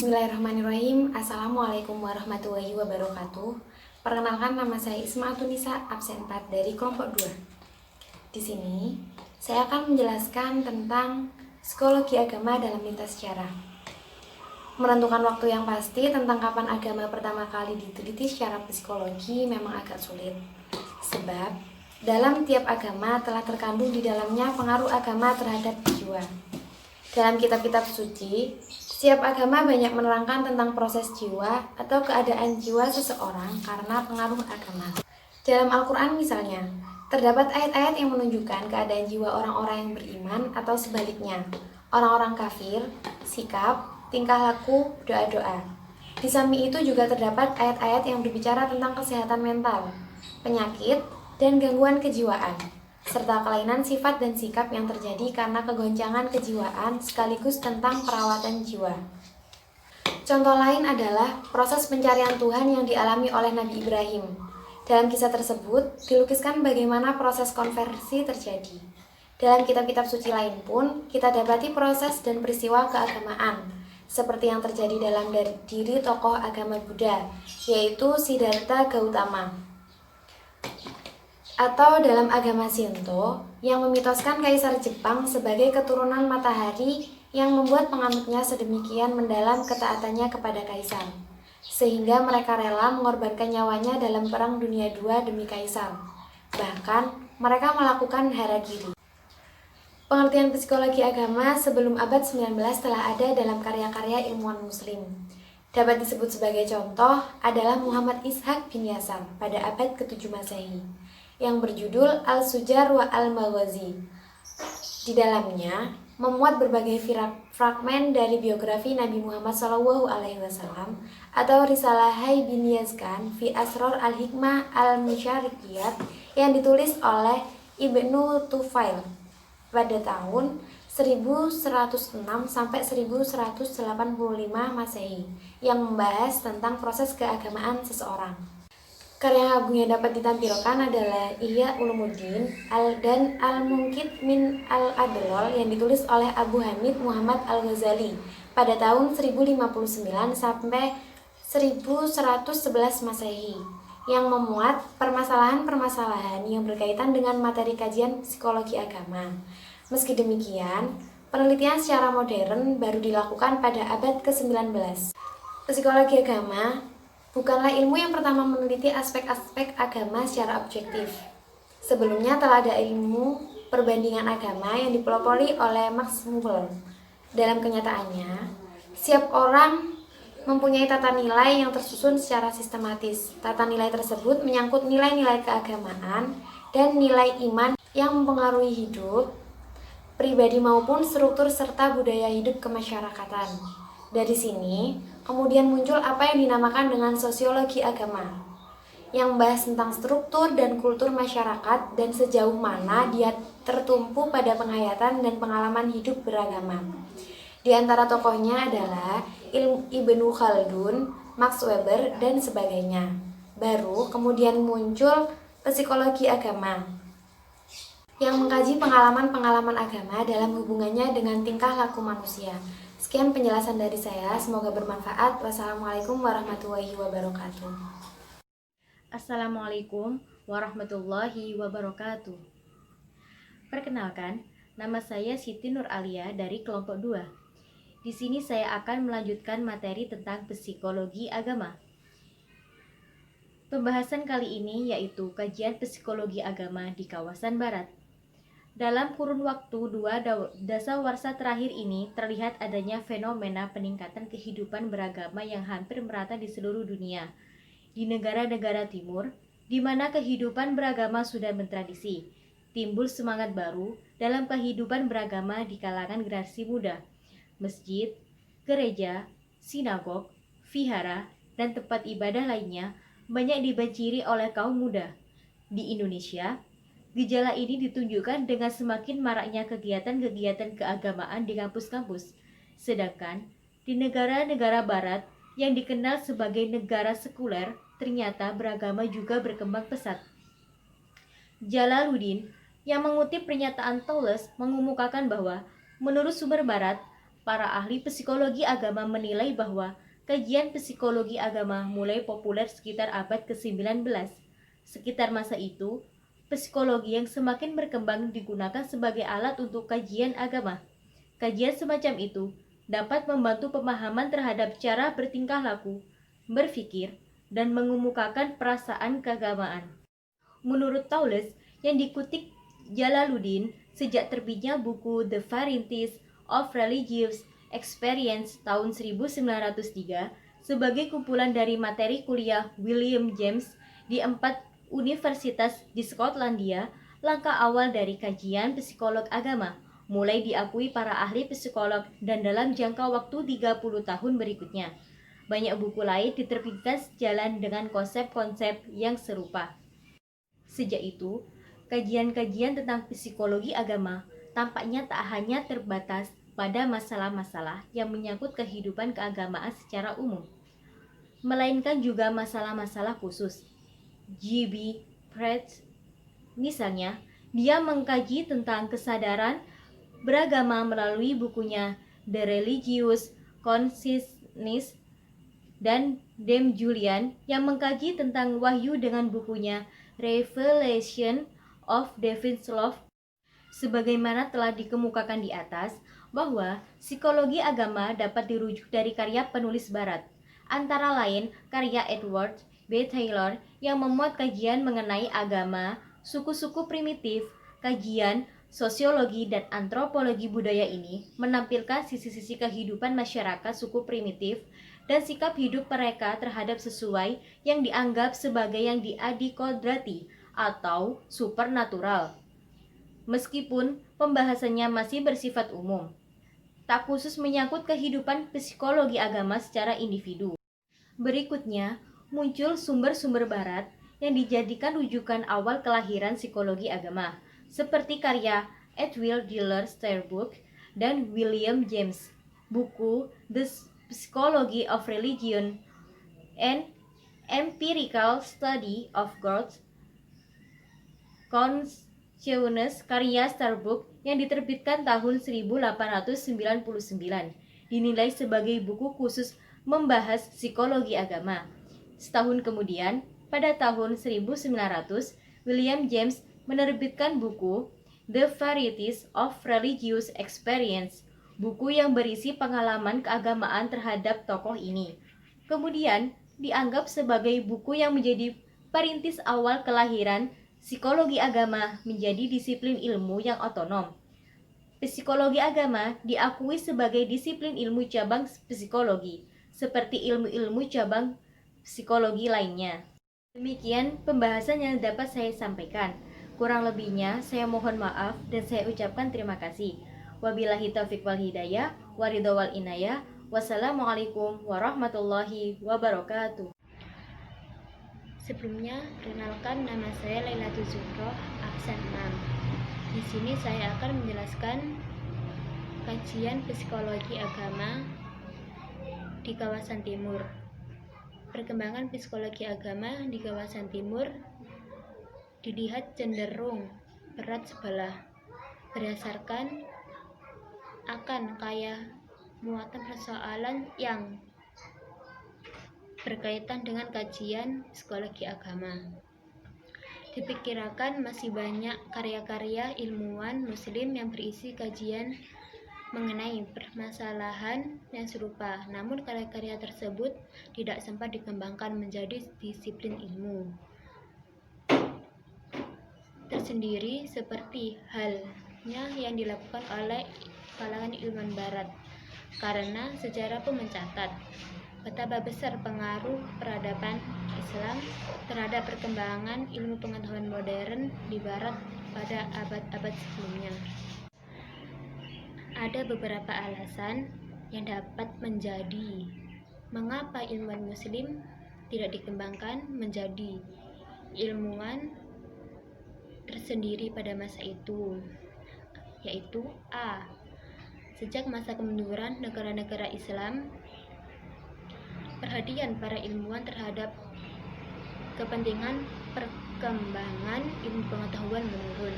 Bismillahirrahmanirrahim. Assalamualaikum warahmatullahi wabarakatuh. Perkenalkan, nama saya Isma Tunisa, absen 4 dari kelompok 2. Di sini, saya akan menjelaskan tentang psikologi agama dalam lintas sejarah. Menentukan waktu yang pasti tentang kapan agama pertama kali diteliti secara psikologi memang agak sulit. Sebab, dalam tiap agama telah terkandung di dalamnya pengaruh agama terhadap jiwa. Dalam kitab-kitab suci, setiap agama banyak menerangkan tentang proses jiwa atau keadaan jiwa seseorang karena pengaruh agama. Dalam Al-Quran misalnya, terdapat ayat-ayat yang menunjukkan keadaan jiwa orang-orang yang beriman atau sebaliknya, orang-orang kafir, sikap, tingkah laku, doa-doa. Di samping itu juga terdapat ayat-ayat yang berbicara tentang kesehatan mental, penyakit, dan gangguan kejiwaan, serta kelainan sifat dan sikap yang terjadi karena kegoncangan kejiwaan sekaligus tentang perawatan jiwa. Contoh lain adalah proses pencarian Tuhan yang dialami oleh Nabi Ibrahim. Dalam kisah tersebut, dilukiskan bagaimana proses konversi terjadi. Dalam kitab-kitab suci lain pun, kita dapati proses dan peristiwa keagamaan, seperti yang terjadi dalam diri tokoh agama Buddha, yaitu Siddhartha Gautama. Atau dalam agama Shinto yang memitoskan kaisar Jepang sebagai keturunan matahari yang membuat penganutnya sedemikian mendalam ketaatannya kepada kaisar, sehingga mereka rela mengorbankan nyawanya dalam Perang Dunia II demi kaisar. Bahkan, mereka melakukan harakiri. Pengertian psikologi agama sebelum abad 19 telah ada dalam karya-karya ilmuwan muslim. Dapat disebut sebagai contoh adalah Muhammad Ishaq bin Yasar pada abad ke-7 Masehi, yang berjudul Al-Sujar wa Al-Maghazi. Di dalamnya memuat berbagai fragmen dari biografi Nabi Muhammad SAW atau Risalah Hai bin Yazkan fi Asror Al-Hikmah Al-Musharikiyat yang ditulis oleh Ibnu Tufail pada tahun 1106 sampai 1185 Masehi yang membahas tentang proses keagamaan seseorang. Karya yang agung yang dapat ditampilkan adalah Ihya Ulumuddin dan Al-Munqidh min Al-Adlol yang ditulis oleh Abu Hamid Muhammad Al-Ghazali pada tahun 1059 sampai 1111 Masehi yang memuat permasalahan-permasalahan yang berkaitan dengan materi kajian psikologi agama. Meski demikian, penelitian secara modern baru dilakukan pada abad ke-19. Psikologi agama bukanlah ilmu yang pertama meneliti aspek-aspek agama secara objektif. Sebelumnya telah ada ilmu perbandingan agama yang dipelopori oleh Max Muller. Dalam kenyataannya, setiap orang mempunyai tata nilai yang tersusun secara sistematis. Tata nilai tersebut menyangkut nilai-nilai keagamaan dan nilai iman yang mempengaruhi hidup pribadi maupun struktur serta budaya hidup kemasyarakatan. Dari sini, kemudian muncul apa yang dinamakan dengan sosiologi agama, yang membahas tentang struktur dan kultur masyarakat dan sejauh mana dia tertumpu pada penghayatan dan pengalaman hidup beragama. Di antara tokohnya adalah Ibnu Khaldun, Max Weber, dan sebagainya. Baru kemudian muncul psikologi agama, yang mengkaji pengalaman-pengalaman agama dalam hubungannya dengan tingkah laku manusia. Sekian penjelasan dari saya, semoga bermanfaat. Wassalamualaikum warahmatullahi wabarakatuh. Assalamualaikum warahmatullahi wabarakatuh. Perkenalkan, nama saya Siti Nur Alia dari kelompok 2. Di sini saya akan melanjutkan materi tentang psikologi agama. Pembahasan kali ini yaitu kajian psikologi agama di kawasan barat. Dalam kurun waktu 2 dasawarsa terakhir ini terlihat adanya fenomena peningkatan kehidupan beragama yang hampir merata di seluruh dunia. Di negara-negara timur, di mana kehidupan beragama sudah bertradisi, timbul semangat baru dalam kehidupan beragama di kalangan generasi muda. Masjid, gereja, sinagog, vihara, dan tempat ibadah lainnya banyak dibanjiri oleh kaum muda. Di Indonesia, gejala ini ditunjukkan dengan semakin maraknya kegiatan-kegiatan keagamaan di kampus-kampus. Sedangkan di negara-negara barat yang dikenal sebagai negara sekuler, ternyata beragama juga berkembang pesat. Jalaluddin yang mengutip pernyataan Toules mengemukakan bahwa menurut sumber barat, para ahli psikologi agama menilai bahwa kajian psikologi agama mulai populer sekitar abad ke-19. Sekitar masa itu, psikologi yang semakin berkembang digunakan sebagai alat untuk kajian agama. Kajian semacam itu dapat membantu pemahaman terhadap cara bertingkah laku, berpikir, dan mengemukakan perasaan keagamaan. Menurut Toules yang dikutip Jalaluddin, sejak terbitnya buku The Varieties of Religious Experience tahun 1903 sebagai kumpulan dari materi kuliah William James di 4 universitas di Skotlandia, langkah awal dari kajian psikolog agama mulai diakui para ahli psikolog dan dalam jangka waktu 30 tahun berikutnya. Banyak buku lain diterbitkan sejalan dengan konsep-konsep yang serupa. Sejak itu, kajian-kajian tentang psikologi agama tampaknya tak hanya terbatas pada masalah-masalah yang menyangkut kehidupan keagamaan secara umum, melainkan juga masalah-masalah khusus. G.B. Pratt, misalnya, dia mengkaji tentang kesadaran beragama melalui bukunya The Religious Consciousness, dan Dame Julian yang mengkaji tentang wahyu dengan bukunya Revelation of Divine Love. Sebagaimana telah dikemukakan di atas, bahwa psikologi agama dapat dirujuk dari karya penulis barat, antara lain karya Edward B. Taylor yang memuat kajian mengenai agama, suku-suku primitif. Kajian sosiologi dan antropologi budaya ini menampilkan sisi-sisi kehidupan masyarakat suku primitif dan sikap hidup mereka terhadap sesuai yang dianggap sebagai yang diadikodrati atau supernatural. Meskipun pembahasannya masih bersifat umum, tak khusus menyangkut kehidupan psikologi agama secara individu. Berikutnya, muncul sumber-sumber barat yang dijadikan rujukan awal kelahiran psikologi agama, seperti karya Edwin Diller Starbuck dan William James. Buku The Psychology of Religion and Empirical Study of God's Consciousness karya Starbuck yang diterbitkan tahun 1899 dinilai sebagai buku khusus membahas psikologi agama. Setahun kemudian, pada tahun 1900, William James menerbitkan buku The Varieties of Religious Experience, buku yang berisi pengalaman keagamaan terhadap tokoh ini. Kemudian dianggap sebagai buku yang menjadi perintis awal kelahiran psikologi agama menjadi disiplin ilmu yang otonom. Psikologi agama diakui sebagai disiplin ilmu cabang psikologi, seperti ilmu-ilmu cabang psikologi lainnya. Demikian pembahasan yang dapat saya sampaikan. Kurang lebihnya saya mohon maaf dan saya ucapkan terima kasih. Wabillahi taufiq wal hidayah, waridho wal inayah. Wassalamualaikum warahmatullahi wabarakatuh. Sebelumnya, perkenalkan nama saya Lailatul Zuhroh, absen 6. Di sini saya akan menjelaskan kajian psikologi agama di kawasan timur. Perkembangan psikologi agama di kawasan timur dilihat cenderung berat sebelah berdasarkan akan kaya muatan persoalan yang berkaitan dengan kajian psikologi agama. Diperkirakan masih banyak karya-karya ilmuwan muslim yang berisi kajian mengenai permasalahan yang serupa, namun karya-karya tersebut tidak sempat dikembangkan menjadi disiplin ilmu tersendiri seperti halnya yang dilakukan oleh kalangan ilmuwan barat, karena sejarah pun mencatat betapa besar pengaruh peradaban Islam terhadap perkembangan ilmu pengetahuan modern di barat pada abad-abad sebelumnya. Ada beberapa alasan yang dapat menjadi mengapa ilmuwan muslim tidak dikembangkan menjadi ilmuwan tersendiri pada masa itu, yaitu A. Sejak masa kemunduran negara-negara Islam, perhatian para ilmuwan terhadap kepentingan perkembangan ilmu pengetahuan menurun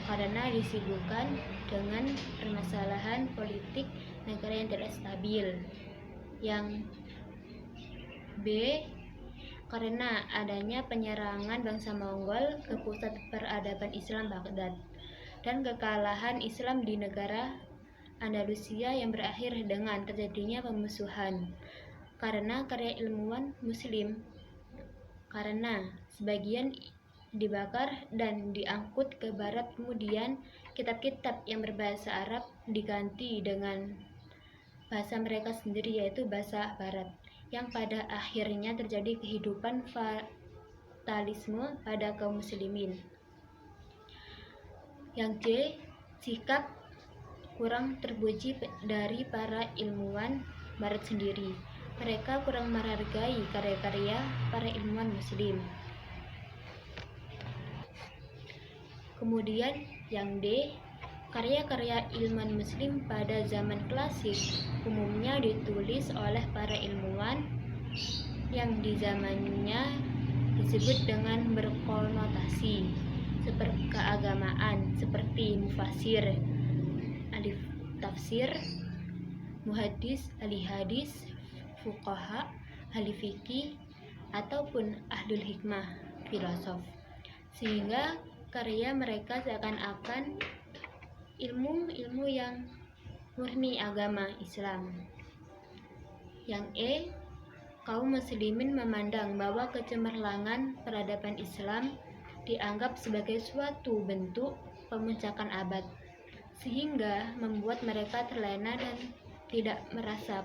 karena disibukkan dengan permasalahan politik negara yang tidak stabil. Yang B, karena adanya penyerangan bangsa Mongol ke pusat peradaban Islam Baghdad dan kekalahan Islam di negara Andalusia yang berakhir dengan terjadinya pemusuhan karena karya ilmuwan Muslim, karena sebagian dibakar dan diangkut ke barat, kemudian kitab-kitab yang berbahasa Arab diganti dengan bahasa mereka sendiri, yaitu bahasa barat, yang pada akhirnya terjadi kehidupan fatalisme pada kaum muslimin. Yang C, sikap kurang terpuji dari para ilmuwan barat sendiri. Mereka kurang menghargai karya-karya para ilmuwan muslim. Kemudian yang D, karya-karya ilmuwan muslim pada zaman klasik umumnya ditulis oleh para ilmuwan yang di zamannya disebut dengan berkonotasi seperti keagamaan, seperti mufasir, ahli tafsir, muhaddis, ahli hadis, fuqaha, ahli fikih, ataupun ahlul hikmah, filosof, sehingga karya mereka seakan-akan ilmu-ilmu yang murni agama Islam. Yang E, kaum muslimin memandang bahwa kecemerlangan peradaban Islam dianggap sebagai suatu bentuk pemuncatan abad, sehingga membuat mereka terlena dan tidak merasa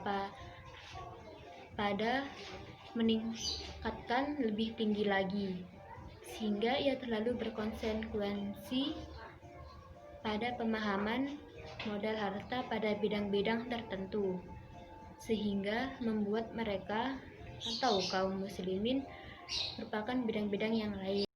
pada meningkatkan lebih tinggi lagi, sehingga ia terlalu berkonsekuensi pada pemahaman modal harta pada bidang-bidang tertentu, sehingga membuat mereka atau kaum muslimin merupakan bidang-bidang yang lain.